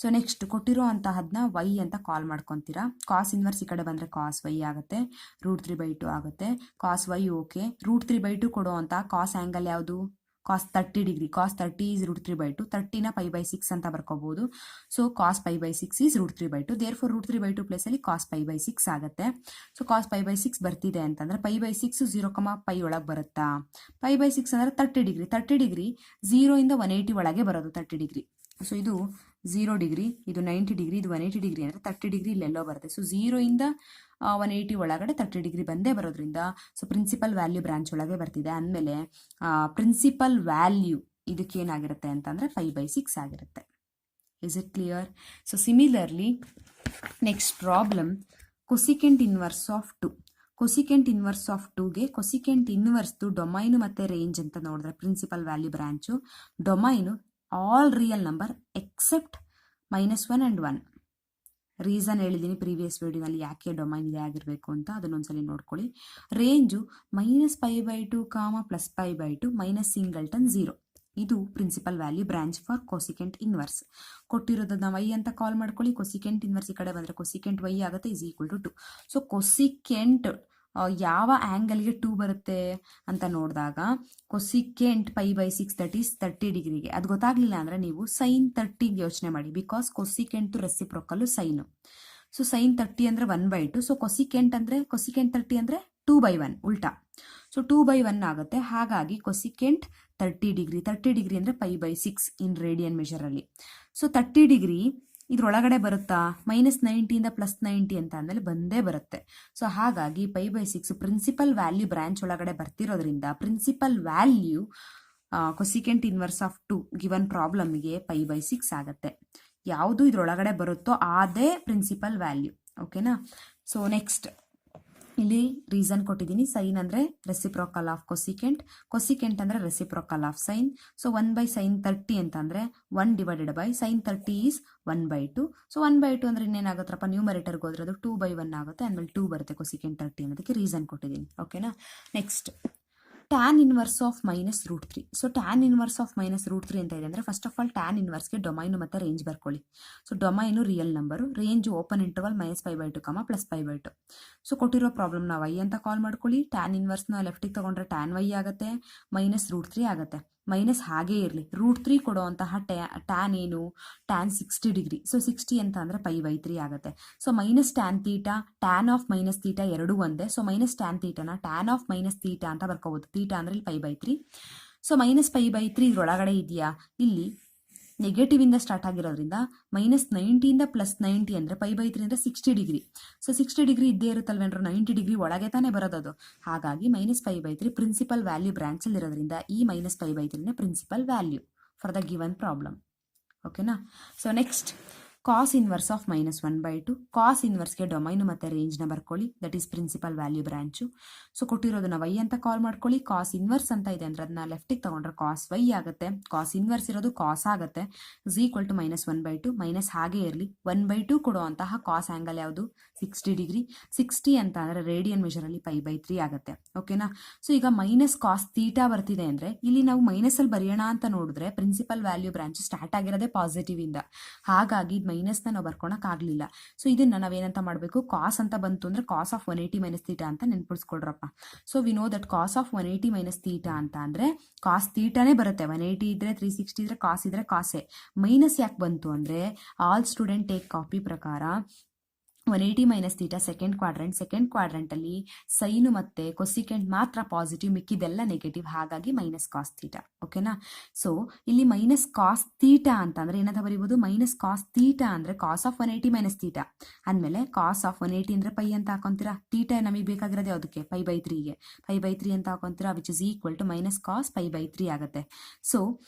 Speaker 1: ಸೊ ನೆಕ್ಸ್ಟ್ ಕೊಟ್ಟಿರೋ ಅಂತಹದನ್ನ y ಅಂತ ಕಾಲ್ ಮಾಡ್ಕೊತೀರಾ. ಕಾಸ್ ಇನ್ವರ್ಸ್ ಈ ಕಡೆ ಬಂದರೆ ಕಾಸ್ y ಆಗುತ್ತೆ, √3/2 ಆಗುತ್ತೆ. ಕಾಸ್ y ಓಕೆ. √3/2 ಕೊಡೋ ಅಂತ ಕಾಸ್ ಆ್ಯಂಗಲ್ ಯಾವುದು? ಕಾಸ್ 30 ಡಿಗ್ರಿ. ಕಾಸ್ 30 ಈಸ್ √3/2, 30ನ π/6 ಅಂತ ಬರ್ಕೋಬಹುದು. So cos π/6 is √3/2, therefore √3/2 ಪ್ಲೇಸಲ್ಲಿ ಕಾಸ್ π/6 ಆಗುತ್ತೆ. ಸೊ ಕಾಸ್ π/6 ಬರ್ತಿದೆ ಅಂತಂದರೆ π/6 0, π ಒಳಗೆ ಬರುತ್ತಾ? π/6 ಅಂದರೆ 30 ಡಿಗ್ರಿ. 30 ಡಿಗ್ರಿ 0 ಇಂದ 180 ಒಳಗೆ ಬರೋದು 30 ಡಿಗ್ರಿ. ಸೊ ಇದು 0 ಡಿಗ್ರಿ, ಇದು 90 ಡಿಗ್ರಿ, ಇದು 180 ಡಿಗ್ರಿ ಅಂದರೆ 30 ಡಿಗ್ರಿ ಇಲ್ಲೆಲ್ಲೋ ಬರುತ್ತೆ. ಸೊ 0 ಇಂದ 180 ಒಳಗಡೆ 30 ಡಿಗ್ರಿ ಬಂದೇ ಬರೋದ್ರಿಂದ ಸೊ ಪ್ರಿನ್ಸಿಪಲ್ ವ್ಯಾಲ್ಯೂ ಬ್ರಾಂಚ್ ಒಳಗೆ ಬರ್ತಿದೆ. ಅಂದಮೇಲೆ ಪ್ರಿನ್ಸಿಪಲ್ ವ್ಯಾಲ್ಯೂ ಇದಕ್ಕೇನಾಗಿರುತ್ತೆ ಅಂತಂದರೆ π/6 ಆಗಿರುತ್ತೆ. Is it clear? So similarly next problem, cosecant inverse of 2. Cosecant inverse of 2ಗೆ ಕೊಸಿಕೆಂಟ್ ಇನ್ವರ್ಸ್ದು ಡೊಮೈನು ಮತ್ತು ರೇಂಜ್ ಅಂತ ನೋಡಿದ್ರೆ principal value branch, domain all real number except -1 and 1. Reason ಹೇಳಿದ್ದೀನಿ ಪ್ರೀವಿಯಸ್ ವಿಡಿಯೋನಲ್ಲಿ ಯಾಕೆ ಡೊಮೈನ್ ಇದೆ ಆಗಿರಬೇಕು ಅಂತ, ಅದನ್ನೊಂದ್ಸಲಿ ನೋಡ್ಕೊಳ್ಳಿ. Range -π/2, +π/2, minus singleton 0. ಇದು principal value branch for cosecant inverse. ಕೊಟ್ಟಿರೋದನ್ನ y ಅಂತ ಕಾಲ್ ಮಾಡ್ಕೊಳ್ಳಿ. ಕೊಸಿಕೆಂಟ್ ಇನ್ವರ್ಸ್ ಈ ಕಡೆ ಬಂದರೆ ಕೊಸಿಕೆಂಟ್ y ಆಗುತ್ತೆ, is equal to 2. So cosecant ಯಾವ ಆ್ಯಂಗಲ್ಗೆ 2 ಬರುತ್ತೆ ಅಂತ ನೋಡಿದಾಗ ಕೊಸಿಕೆಂಟ್ π/6 ದಟ್ ಈಸ್ 30 ಡಿಗ್ರಿಗೆ. ಅದು ಗೊತ್ತಾಗಲಿಲ್ಲ ಅಂದರೆ ನೀವು ಸೈನ್ 30ಗೆ ಯೋಚನೆ ಮಾಡಿ, ಬಿಕಾಸ್ ಕೊಸಿಕೆಂಟು ರೆಸಿಪ್ರೊಕಲ್ಲು ಸೈನು. ಸೊ ಸೈನ್ 30 ಅಂದರೆ 1/2. ಸೊ ಕೊಸಿಕೆಂಟ್ 30 ಅಂದರೆ 2/1 ಉಲ್ಟಾ. ಸೊ 2/1 ಆಗುತ್ತೆ. ಹಾಗಾಗಿ ಕೊಸಿಕೆಂಟ್ 30 ಡಿಗ್ರಿ. 30 ಡಿಗ್ರಿ ಅಂದರೆ π/6 ಇನ್ ರೇಡಿಯನ್ ಮೆಷರಲ್ಲಿ. ಸೊ 30 ಡಿಗ್ರಿ ಇದ್ರೊಳಗಡೆ ಬರುತ್ತಾ? -90 ಇಂದ +90 ಅಂತ ಅಂದಮೇಲೆ ಬಂದೇ ಬರುತ್ತೆ. ಸೊ ಹಾಗಾಗಿ π/6 ಪ್ರಿನ್ಸಿಪಲ್ ವ್ಯಾಲ್ಯೂ ಬ್ರಾಂಚ್ ಒಳಗಡೆ ಬರ್ತಿರೋದ್ರಿಂದ principal value cosecant inverse of 2 given ಪ್ರಾಬ್ಲಮ್ಗೆ π/6 ಆಗುತ್ತೆ. ಯಾವುದು ಇದ್ರೊಳಗಡೆ ಬರುತ್ತೋ ಅದೇ ಪ್ರಿನ್ಸಿಪಲ್ ವ್ಯಾಲ್ಯೂ. ಓಕೆನಾ? ಸೊ ನೆಕ್ಸ್ಟ್ ಇಲ್ಲಿ ರೀಸನ್ ಕೊಟ್ಟಿದ್ದೀನಿ. ಸೈನ್ ಅಂದರೆ ರೆಸಿಪ್ರೋಕಲ್ ಆಫ್ ಕೊಸಿಕೆಂಟ್, ಕೊಸಿಕೆಂಟ್ ಅಂದರೆ reciprocal of sine. So 1/sin 30 ಅಂತಂದರೆ 1/sin 30 ಈಸ್ 1/2. ಸೊ 1/2 ಅಂದರೆ ಇನ್ನೇನಾಗುತ್ತಪ್ಪ, ನ್ಯೂಮರೇಟರ್ಗೆ ಹೋದ್ರೆ ಅದು 2/1 ಆಗುತ್ತೆ, ಆಮೇಲೆ 2 ಬರುತ್ತೆ ಕೊಸಿಕೆಂಟ್ 30 ಅನ್ನೋದಕ್ಕೆ ರೀಸನ್ ಕೊಟ್ಟಿದ್ದೀನಿ. ಓಕೆನಾ. Next tan inverse of -√3. So tan inverse of -√3 ಅಂತ ಇದೆ ಅಂದರೆ ಫಸ್ಟ್ ಆಫ್ ಆಲ್ ಟ್ಯಾನ್ ಇನ್ವರ್ಸ್ಗೆ ಡೊಮೈನು ಮತ್ತು ರೇಂಜ್ ಬರ್ಕೊಳ್ಳಿ. So domain real number, range open interval -π/2, +π/2. So ಕೊಟ್ಟಿರೋ ಪ್ರಾಬ್ಲಮ್ನ y ಅಂತ ಕಾಲ್ ಮಾಡ್ಕೊಳ್ಳಿ. ಟ್ಯಾನ್ ಇನ್ವರ್ಸ್ನ ಲೆಫ್ಟಿಗೆ ತೊಗೊಂಡ್ರೆ ಟ್ಯಾನ್ y ಆಗುತ್ತೆ, -√3 ಆಗುತ್ತೆ. ಮೈನಸ್ ಹಾಗೇ ಇರಲಿ. √3 ಕೊಡುವಂತಹ ಟ್ಯಾನ್ ಏನು, ಟ್ಯಾನ್ 60 ಡಿಗ್ರಿ. ಸೊ 60 ಅಂತ ಅಂದರೆ π/3 ಆಗುತ್ತೆ. So minus tan theta, tan of minus theta ಎರಡೂ ಒಂದೇ. ಸೊ ಮೈನಸ್ ಟ್ಯಾನ್ ತೀಟಾನ ಟ್ಯಾನ್ ಆಫ್ ಮೈನಸ್ ತೀಟಾ ಅಂತ ಬರ್ಕೋಬೋದು. ತೀಟಾ ಅಂದರೆ ಇಲ್ಲಿ π/3. ಸೊ -π/3 ಇದ್ರೊಳಗಡೆ ಇದೆಯಾ, ಇಲ್ಲಿ ನೆಗೆಟಿವ್ ಇಂದ ಸ್ಟಾರ್ಟ್ ಆಗಿರೋದ್ರಿಂದ -90 ಇಂದ +90 ಅಂದರೆ π/3 ಅಂದರೆ 60 ಡಿಗ್ರಿ. ಸೊ 60 ಡಿಗ್ರಿ ಇದ್ದೇ ಇರುತ್ತಲ್ವೇನ್ರು, 90 ಡಿಗ್ರಿ ಒಳಗೆ ತಾನೇ ಬರೋದದು. ಹಾಗಾಗಿ -π/3 ಪ್ರಿನ್ಸಿಪಲ್ ವ್ಯಾಲ್ಯೂ ಬ್ರಾಂಚಲ್ಲಿ ಇರೋದ್ರಿಂದ ಈ -π/3ನೇ principal value for the given problem. ಓಕೆನಾ. So next cos inverse of -1/2. Cos ಇನ್ವರ್ಸ್ಗೆ ಡೊಮೈನು ಮತ್ತು ರೇಂಜ್ನ ಬರ್ಕೊಳ್ಳಿ, that is principal value branch. So ಕೊಟ್ಟಿರೋದನ್ನ y ಅಂತ ಕಾಲ್ ಮಾಡ್ಕೊಳ್ಳಿ. ಕಾಸ್ ಇನ್ವರ್ಸ್ ಅಂತ ಇದೆ ಅಂದರೆ ಅದನ್ನ ಲೆಫ್ಟಿಗೆ ತಗೊಂಡ್ರೆ ಕಾಸ್ y ಆಗುತ್ತೆ. ಕಾಸ್ ಇನ್ವರ್ಸ್ ಇರೋದು ಕಾಸ್ ಆಗುತ್ತೆ, = -1/2. ಮೈನಸ್ ಹಾಗೆ ಇರಲಿ. 1/2 ಕೊಡುವಂತಹ ಕಾಸ್ ಆ್ಯಂಗಲ್ ಯಾವುದು, 60 ಡಿಗ್ರಿ. 60 ಅಂತ ಅಂದರೆ ರೇಡಿಯನ್ ಮೆಷರಲ್ಲಿ π/3 ಆಗುತ್ತೆ. ಓಕೆನಾ. ಸೊ ಈಗ ಮೈನಸ್ ಕಾಸ್ ತೀಟಾ ಬರ್ತಿದೆ ಅಂದರೆ ಇಲ್ಲಿ ನಾವು ಮೈನಸಲ್ಲಿ ಬರೆಯೋಣ ಅಂತ ನೋಡಿದ್ರೆ ಪ್ರಿನ್ಸಿಪಲ್ ವ್ಯಾಲ್ಯೂ ಬ್ರಾಂಚ್ ಸ್ಟಾರ್ಟ್ ಆಗಿರೋದೇ ಪಾಸಿಟಿವ್ ಇಂದ, ಹಾಗಾಗಿ ಮೈನಸ್ನ ನಾವು ಬರ್ಕೊಳಕ್ಕಾಗಲಿಲ್ಲ. ಸೊ ಇದನ್ನ ನಾವೇನಂತ ಮಾಡಬೇಕು, ಕಾಸ್ ಅಂತ ಬಂತು ಅಂದರೆ ಕಾಸ್ ಆಫ್ 180 - ತೀಟಾ ಅಂತ ನೆನ್ಪಿಸ್ಕೊಳ್ರಪ್ಪ. So we know that cos of 180 - theta ಅಂತ ಅಂದರೆ ಕಾಸ್ ತೀಟಾನೇ ಬರುತ್ತೆ. 180 ಇದ್ರೆ 360 ಇದ್ರೆ ಕಾಸ್ ಇದ್ರೆ ಕಾಸೇ. ಮೈನಸ್ ಯಾಕೆ ಬಂತು ಅಂದರೆ ಆಲ್ ಸ್ಟೂಡೆಂಟ್ ಟೇಕ್ ಕಾಪಿ ಪ್ರಕಾರ 180 - ತೀಟಾ ಸೆಕೆಂಡ್ ಕ್ವಾಡ್ರೆಂಟಲ್ಲಿ ಸೈನು ಮತ್ತು ಕೊಸಿಕೆಂಟ್ ಮಾತ್ರ ಪಾಸಿಟಿವ್, ಮಿಕ್ಕಿದೆಲ್ಲ ನೆಗೆಟಿವ್, ಹಾಗಾಗಿ ಮೈನಸ್ ಕಾಸ್ ತೀಟಾ. ಓಕೆನಾ. ಸೊ ಇಲ್ಲಿ ಮೈನಸ್ ಕಾಸ್ ತೀಟಾ ಅಂತ ಅಂದರೆ ಏನಂತ ಬರೀಬೋದು, ಮೈನಸ್ ಕಾಸ್ ತೀಟಾ ಅಂದರೆ ಕಾಸ್ ಆಫ್ 180 - ತೀಟಾ ಅಂದಮೇಲೆ ಕಾಸ್ ಆಫ್ 180 ಅಂದರೆ ಪೈ ಅಂತ ಹಾಕೊಂತೀರಾ. ತೀಟಾ ನಮಗೆ ಬೇಕಾಗಿರೋದು ಯಾವುದಕ್ಕೆ, π/3ಗೆ. π/3 ಅಂತ ಹಾಕೊಂತೀರಾ, which is equal to minus cos π/3 ಆಗುತ್ತೆ. ಸೊ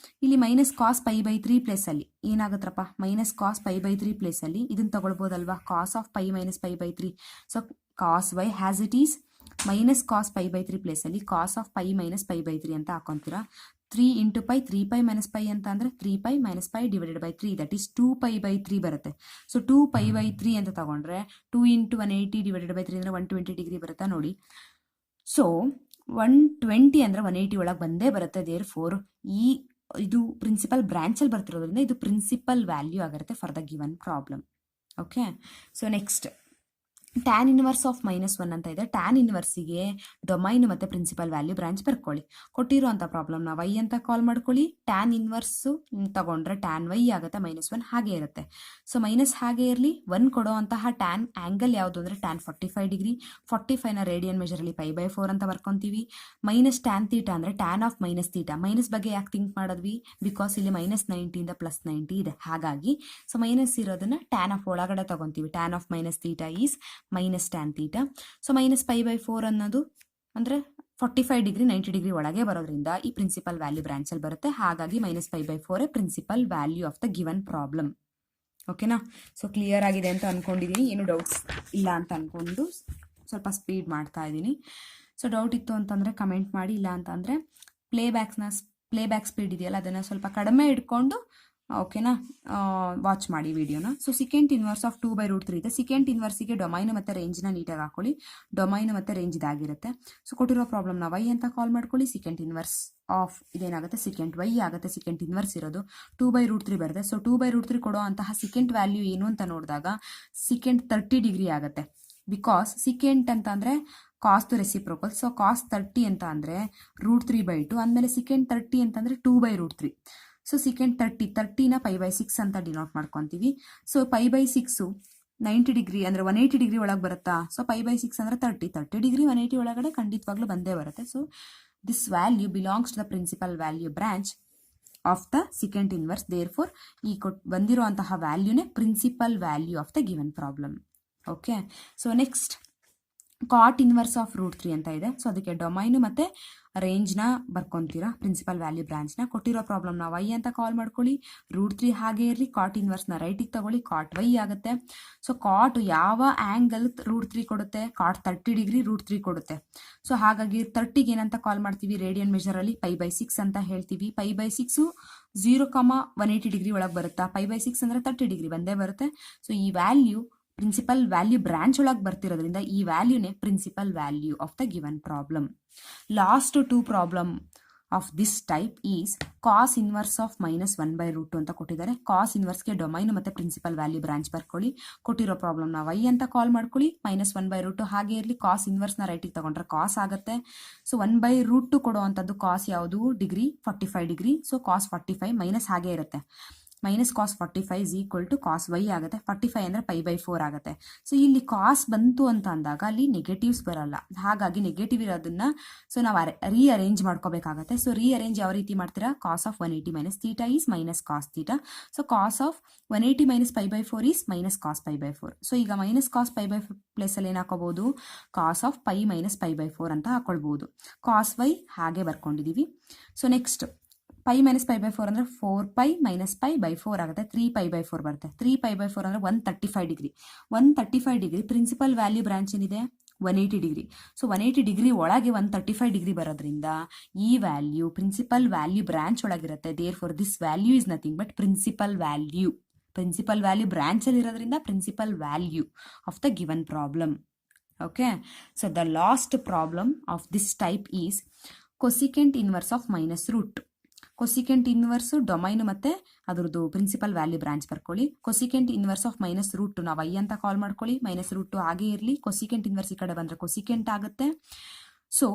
Speaker 1: ಇಲ್ಲಿ ಮೈನಸ್ ಕಾಸ್ π/3 ಪ್ಲೇಸಲ್ಲಿ ಏನಾಗುತ್ತಪ್ಪ, ಮೈನಸ್ ಕಾಸ್ π/3 ಪ್ಲೇಸಲ್ಲಿ ಇದನ್ನು ತಗೊಳ್ಬೋದಲ್ವಾ, cos of π - π/3. So cos y has it is minus cos π/3 ಪ್ಲೇಸಲ್ಲಿ ಕಾಸ್ ಆಫ್ π - π/3 ಅಂತ ಹಾಕೊಂತೀರಾ. 3 × π, 3π - π ಅಂತ ಅಂದರೆ 3π - π / 3, ದಟ್ ಈಸ್ 2π/3 ಬರುತ್ತೆ. ಸೊ 2π/3 ಅಂತ ತಗೊಂಡ್ರೆ 2 × 180 / 3 ಅಂದರೆ 120 ಡಿಗ್ರಿ ಬರುತ್ತಾ ನೋಡಿ. ಸೊ 120 ಅಂದರೆ 180 ಒಳಗೆ ಬಂದೇ ಬರುತ್ತೆ. ದೇರ್ ಫೋರ್ ಇದು ಪ್ರಿನ್ಸಿಪಲ್ ಬ್ರಾಂಚಲ್ಲಿ ಬರ್ತಿರೋದ್ರಿಂದ ಇದು ಪ್ರಿನ್ಸಿಪಲ್ ವ್ಯಾಲ್ಯೂ ಆಗಿರುತ್ತೆ for the given problem. Okay. So next tan inverse of -1 ಅಂತ ಇದೆ. ಟ್ಯಾನ್ ಇನ್ವರ್ಸಿಗೆ ಡೊಮೈನ್ ಮತ್ತು ಪ್ರಿನ್ಸಿಪಲ್ ವ್ಯಾಲ್ಯೂ ಬ್ರಾಂಚ್ ಬರ್ಕೊಳ್ಳಿ. ಕೊಟ್ಟಿರುವಂಥ ಪ್ರಾಬ್ಲಮ್ನ y ಅಂತ ಕಾಲ್ ಮಾಡ್ಕೊಳ್ಳಿ. ಟ್ಯಾನ್ ಇನ್ವರ್ಸು ತಗೊಂಡ್ರೆ ಟ್ಯಾನ್ y ಆಗುತ್ತೆ, -1 ಹಾಗೆ ಇರುತ್ತೆ. ಸೊ ಮೈನಸ್ ಹಾಗೆ ಇರಲಿ. 1 ಕೊಡುವಂತಹ ಟ್ಯಾನ್ ಆ್ಯಂಗಲ್ ಯಾವುದು ಅಂದರೆ ಟ್ಯಾನ್ 45 ಡಿಗ್ರಿ. 45ನ ರೇಡಿಯನ್ ಮೆಷರಲ್ಲಿ π/4 ಅಂತ ಬರ್ಕೊತೀವಿ. ಮೈನಸ್ ಟ್ಯಾನ್ ತೀಟಾ ಅಂದರೆ tan of minus theta. Minus ಬಗ್ಗೆ ಯಾಕೆ ಥಿಂಕ್ ಮಾಡಿದ್ವಿ, ಬಿಕಾಸ್ ಇಲ್ಲಿ -90 ಇಂದ +90 ಇದೆ, ಹಾಗಾಗಿ ಸೊ ಮೈನಸ್ ಇರೋದನ್ನ ಟ್ಯಾನ್ ಆಫ್ ಒಳಗಡೆ ತಗೊತೀವಿ. Tan of minus theta is minus tan theta. So -π/4 ಅನ್ನೋದು ಅಂದರೆ 45 ಡಿಗ್ರಿ 90 ಡಿಗ್ರಿ ಒಳಗೆ ಬರೋದ್ರಿಂದ ಈ ಪ್ರಿನ್ಸಿಪಲ್ ವ್ಯಾಲ್ಯೂ ಬ್ರಾಂಚಲ್ಲಿ ಬರುತ್ತೆ, ಹಾಗಾಗಿ -π/4 principal value of the given problem. ಓಕೆನಾ. ಸೊ ಕ್ಲಿಯರ್ ಆಗಿದೆ ಅಂತ ಅಂದ್ಕೊಂಡಿದ್ದೀನಿ, ಏನು ಡೌಟ್ಸ್ ಇಲ್ಲ ಅಂತ ಅಂದ್ಕೊಂಡು ಸ್ವಲ್ಪ ಸ್ಪೀಡ್ ಮಾಡ್ತಾ ಇದ್ದೀನಿ. ಸೊ ಡೌಟ್ ಇತ್ತು ಅಂತಂದರೆ ಕಮೆಂಟ್ ಮಾಡಿ, ಇಲ್ಲ ಅಂತಂದರೆ ಪ್ಲೇಬ್ಯಾಕ್ ಸ್ಪೀಡ್ ಇದೆಯಲ್ಲ ಅದನ್ನು ಸ್ವಲ್ಪ ಕಡಿಮೆ ಇಟ್ಕೊಂಡು ಓಕೆನಾ ವಾಚ್ ಮಾಡಿ ವಿಡಿಯೋನ. ಸೊ ಸೆಕೆಂಡ್ ಇನ್ವರ್ಸ್ ಆಫ್ 2/√3 ಇದೆ. ಸೆಕೆಂಡ್ ಇನ್ವರ್ಸಿಗೆ ಡೊಮೈನು ಮತ್ತು ರೇಂಜ್ನ ನೀಟಾಗಿ ಹಾಕೊಳ್ಳಿ. ಡೊಮೈನು ಮತ್ತು ರೇಂಜ್ ಇದಾಗಿರುತ್ತೆ. ಸೊ ಕೊಟ್ಟಿರೋ ಪ್ರಾಬ್ಲಮ್ನ y ಅಂತ ಕಾಲ್ ಮಾಡ್ಕೊಳ್ಳಿ. ಸೆಕೆಂಡ್ ಇನ್ವರ್ಸ್ ಆಫ್ ಇದೇನಾಗುತ್ತೆ, ಸೆಕೆಂಡ್ y ಆಗುತ್ತೆ. ಸೆಕೆಂಡ್ ಇನ್ವರ್ಸ್ ಇರೋದು 2/√3 ಬರುತ್ತೆ. ಸೊ 2/√3 ಕೊಡೋ ಅಂತಹ ಸೆಕೆಂಡ್ ವ್ಯಾಲ್ಯೂ ಏನು ಅಂತ ನೋಡಿದಾಗ ಸೆಕೆಂಡ್ 30 ಡಿಗ್ರಿ ಆಗುತ್ತೆ. ಬಿಕಾಸ್ ಸೆಕೆಂಡ್ ಅಂತ ಅಂದರೆ cos the reciprocal. So cos 30 ಅಂತ ಅಂದರೆ √3/2 ಅಂದಮೇಲೆ ಸೆಕೆಂಡ್ 30 ಅಂತಂದರೆ 2/√3. ಸೊ ಸೆಕೆಂಡ್ 30ನ π/6 ಅಂತ ಡಿನೋಟ್ ಮಾಡ್ಕೊತೀವಿ. ಸೊ π/6 90 ಡಿಗ್ರಿ ಅಂದರೆ 180 ಡಿಗ್ರಿ ಒಳಗೆ ಬರುತ್ತಾ. ಸೊ π/6 ಅಂದರೆ 30 ಡಿಗ್ರಿ 180 ಒಳಗಡೆ ಖಂಡಿತವಾಗ್ಲೂ ಬಂದೇ ಬರುತ್ತೆ. So this value belongs to the principal value branch of the secant inverse. Therefore ಈ ಬಂದಿರುವಂತಹ ವ್ಯಾಲ್ಯೂನೇ principal value of the given problem. Okay. So next cot inverse of √3 ಅಂತ ಇದೆ. ಸೊ ಅದಕ್ಕೆ ಡೊಮೈನು ಮತ್ತು ರೇಂಜ್ನ ಬರ್ಕೊತೀರಾ, ಪ್ರಿನ್ಸಿಪಲ್ ವ್ಯಾಲ್ಯೂ ಬ್ರಾಂಚ್ನ. ಕೊಟ್ಟಿರೋ ಪ್ರಾಬ್ಲಮ್ನ y ಅಂತ ಕಾಲ್ ಮಾಡ್ಕೊಳ್ಳಿ, √3 ಹಾಗೆ ಇರಲಿ, ಕಾಟ್ ಇನ್ವರ್ಸ್ನ ರೈಟಿಗೆ ತಗೊಳ್ಳಿ, ಕಾಟ್ y ಆಗುತ್ತೆ. ಸೊ ಕಾಟ್ ಯಾವ ಆ್ಯಂಗಲ್ √3 ಕೊಡುತ್ತೆ? ಕಾಟ್ 30 ಡಿಗ್ರಿ √3 ಕೊಡುತ್ತೆ. ಸೊ ಹಾಗಾಗಿ 30ಗೆ ಏನಂತ ಕಾಲ್ ಮಾಡ್ತೀವಿ ರೇಡಿಯನ್ ಮೆಷರಲ್ಲಿ? π/6 ಅಂತ ಹೇಳ್ತೀವಿ. π/6 0,180 ಡಿಗ್ರಿ ಒಳಗೆ ಬರುತ್ತಾ? π/6 ಅಂದರೆ 30 ಡಿಗ್ರಿ ಬಂದೇ ಬರುತ್ತೆ. ಸೊ ಈ ವ್ಯಾಲ್ಯೂ ಪ್ರಿನ್ಸಿಪಲ್ ವ್ಯಾಲ್ಯೂ ಬ್ರಾಂಚ್ ಒಳಗೆ ಬರ್ತಿರೋದ್ರಿಂದ ಈ ವ್ಯಾಲ್ಯೂನೇ principal value of the given problem. Last 2 problem of this type is cos inverse of -1/√2 ಅಂತ ಕೊಟ್ಟಿದ್ದಾರೆ. ಕಾಸ್ ಇನ್ವರ್ಸ್ಗೆ ಡೊಮೈನ್ ಮತ್ತು ಪ್ರಿನ್ಸಿಪಲ್ ವ್ಯಾಲ್ಯೂ ಬ್ರಾಂಚ್ ಬರ್ಕೊಳ್ಳಿ. ಕೊಟ್ಟಿರೋ ಪ್ರಾಬ್ಲಮ್ನ y ಅಂತ ಕಾಲ್ ಮಾಡ್ಕೊಳ್ಳಿ, -1/√2 ಹಾಗೆ ಇರಲಿ, ಕಾಸ್ ಇನ್ವರ್ಸ್ನ ರೈಟಿಗೆ ತಗೊಂಡ್ರೆ ಕಾಸ್ ಆಗುತ್ತೆ. ಸೊ 1/√2 ಕೊಡುವಂಥದ್ದು ಕಾಸ್ ಯಾವುದು? Degree 45 degree. So cos 45 minus ಹಾಗೆ ಇರುತ್ತೆ, minus cos 45 is equal to cos y ಆಗುತ್ತೆ. 45 ಅಂದರೆ π/4 ಆಗುತ್ತೆ. ಸೊ ಇಲ್ಲಿ ಕಾಸ್ ಬಂತು ಅಂತ ಅಂದಾಗ ಅಲ್ಲಿ ನೆಗೆಟಿವ್ಸ್ ಬರಲ್ಲ, ಹಾಗಾಗಿ ನೆಗೆಟಿವ್ ಇರೋದನ್ನ ಸೊ ನಾವು ರೀಅರೇಂಜ್ ಮಾಡ್ಕೋಬೇಕಾಗತ್ತೆ. ಸೊ ರೀಅರೇಂಜ್ ಯಾವ ರೀತಿ ಮಾಡ್ತೀರಾ? Cos of 180 - θ is minus cos θ. So cos of 180 - π/4 is minus cos π/4. So ಈಗ ಮೈನಸ್ ಕಾಸ್ π/4 ಪ್ಲೇಸಲ್ಲಿ ಏನು ಹಾಕೋಬಹುದು? ಕಾಸ್ ಆಫ್ π - π/4 ಅಂತ ಹಾಕೊಳ್ಬಹುದು. ಕಾಸ್ y ಹಾಗೆ ಬರ್ಕೊಂಡಿದ್ದೀವಿ. ಸೊ ನೆಕ್ಸ್ಟ್ π - π/4 ಅಂದರೆ 4π - π/4 ಆಗುತ್ತೆ. 3π/4 ಬರುತ್ತೆ. 3π/4 ಅಂದರೆ 135 degree. 135 degree principal value branch ಏನಿದೆ? 180 ಡಿಗ್ರಿ. ಸೊ 180 ಡಿಗ್ರಿ ಒಳಗೆ 135 ಡಿಗ್ರಿ ಬರೋದ್ರಿಂದ ಈ ವ್ಯಾಲ್ಯೂ ಪ್ರಿನ್ಸಿಪಲ್ ವ್ಯಾಲ್ಯೂ ಬ್ರಾಂಚ್ ಒಳಗಿರುತ್ತೆ. Therefore this value is nothing but principal value. Principal value ಬ್ರಾಂಚಲ್ಲಿ ಇರೋದ್ರಿಂದ principal value of the given problem. Okay, so the last problem of this type is cosecant inverse of -√2. Cosecant inverse domain ಮತ್ತೆ ಅದರದ್ದು principal value branch ಬರ್ಕೊಳ್ಳಿ. Cosecant inverse of -√2 ನಾವು y ಅಂತ call ಮಾಡ್ಕೊಳ್ಳಿ. -√2 ಹಾಗೆ ಇರಲಿ, ಕೊಸಿಕೆಂಟ್ ಇನ್ವರ್ಸ್ ಈ ಕಡೆ ಬಂದರೆ ಕೊಸಿಕೆಂಟ್ ಆಗುತ್ತೆ. ಸೊ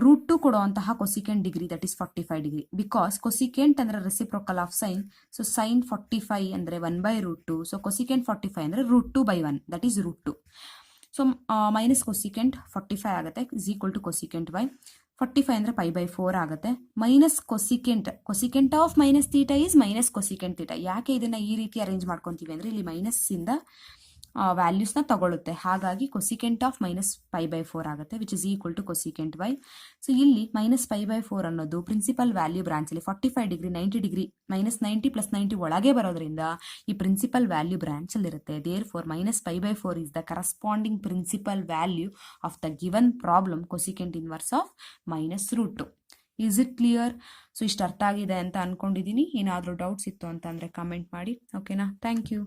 Speaker 1: √2 ಕೊಡುವಂತಹ cosecant degree that is 45 degree. Because cosecant ಅಂದರೆ reciprocal of sine. So sine 45 ಅಂದರೆ 1/√2. ಸೊ ಕೊಸಿಕೆಂಟ್ 45 ಅಂದರೆ √2/1 that is √2. So minus cosecant 45 ಆಗುತ್ತೆ is equal to cosecant y. 45 ಅಂದರೆ π/4 ಆಗುತ್ತೆ. Minus cosecant of -θ is minus cosecant θ. ಯಾಕೆ ಇದನ್ನ ಈ ರೀತಿ ಅರೇಂಜ್ ಮಾಡ್ಕೊತೀವಿ ಅಂದರೆ ಇಲ್ಲಿ ಮೈನಸ್ಸಿಂದ ವ್ಯಾಲ್ಯೂಸ್ನ ತಗೊಳುತ್ತೆ, ಹಾಗಾಗಿ ಕೊಸಿಕೆಂಟ್ ಆಫ್ -π/4 ಆಗುತ್ತೆ which is equal to cosecant y. So ಇಲ್ಲಿ -π/4 ಅನ್ನೋದು ಪ್ರಿನ್ಸಿಪಲ್ ವ್ಯಾಲ್ಯೂ ಬ್ರಾಂಚಲ್ಲಿ 45 ಡಿಗ್ರಿ 90 ಡಿಗ್ರಿ -90 + 90 ಒಳಗೆ ಬರೋದ್ರಿಂದ ಈ ಪ್ರಿನ್ಸಿಪಲ್ ವ್ಯಾಲ್ಯೂ ಬ್ರಾಂಚಲ್ಲಿ ಇರುತ್ತೆ. Therefore -π/4 is the corresponding principal value of the given problem cosecant inverse of -√2. Is it clear? So ಇಷ್ಟು ಅರ್ಥ ಆಗಿದೆ ಅಂತ ಅನ್ಕೊಂಡಿದ್ದೀನಿ. ಏನಾದರೂ ಡೌಟ್ಸ್ ಇತ್ತು ಅಂತಂದರೆ ಕಮೆಂಟ್ ಮಾಡಿ. ಓಕೆನಾ? Thank you.